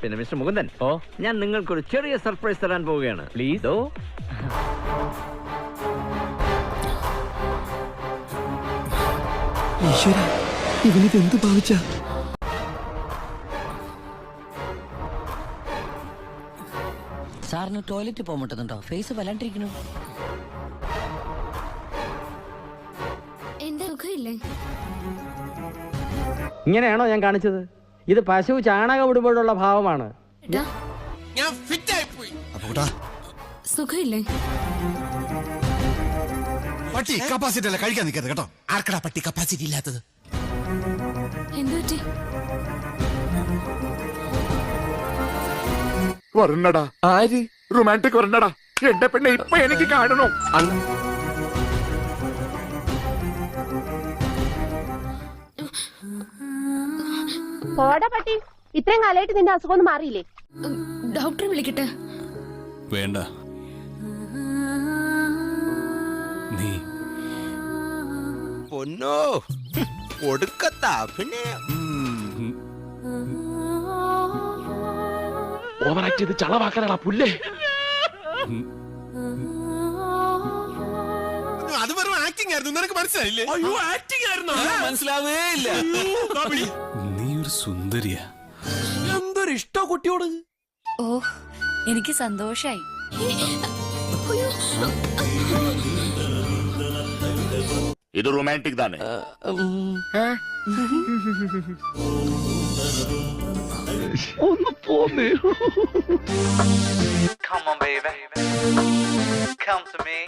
പിന്നെ മിസ്റ്റർ മുകുന്ദൻ, ഞാൻ നിങ്ങൾക്കൊരു ചെറിയ സർപ്രൈസ് തരാൻ പോവുകയാണ്. പ്ലീസ്. ഈശ്വര, ഇവനിത് എന്ത് ഭാവിച്ച? സാറിന് ടോയ്ലറ്റ് പോകാൻ പറ്റുന്നുണ്ടോ? ഫേസ് വല്ലാണ്ടിരിക്കണു. ഇങ്ങനെയാണോ ഞാൻ കാണിച്ചത്? ഇത് പശു ചാണകം ഇടുമ്പോഴുള്ള ഭാവമാണ്. സുഖമില്ലേ? പട്ടി കപ്പാസിറ്റി അല്ല, കഴിക്കാൻ നിൽക്കരുത് കേട്ടോ. ആർക്കടാ പട്ടി കപ്പാസിറ്റി ഇല്ലാത്തത്? എന്തുപറ്റി? വരണടാ. ആര്? റൊമാൻറ്റിക് വരണടാ. എന്റെ പെണ്ണെ ഇപ്പൊ എനിക്ക് കാണണം. പോടാ പട്ടി, ഇത്രയും കാലമായിട്ട് നിന്റെ അസുഖം ഒന്നും മാറിയില്ലേ? ഡോക്ടറെ വിളിക്കട്ടെ? വേണ്ട, നീ പൊന്നോ കൊടുക്കത്താ. പിന്നെ ഓവറാക്ട് ചെയ്ത് ചളവാക്കാനാ പുല്ലേ. അത് വെറും ആക്ടിംഗ് ആയിരുന്നു, നിനക്ക് മനസ്സിലായില്ലേ? അയ്യോ, ആക്ടിംഗ് ആയിരുന്നു. മനസ്സിലാവേ ഇല്ല. നീ ഒരു സുന്ദരിയാ. എന്തൊരു ഇഷ്ടോ കുട്ടിയോട്. ഓ, എനിക്ക് സന്തോഷായി. ഇത് റൊമാൻറ്റിക് തന്നെ. ഒന്ന് പോന്നേ. Come on, baby. Come to me.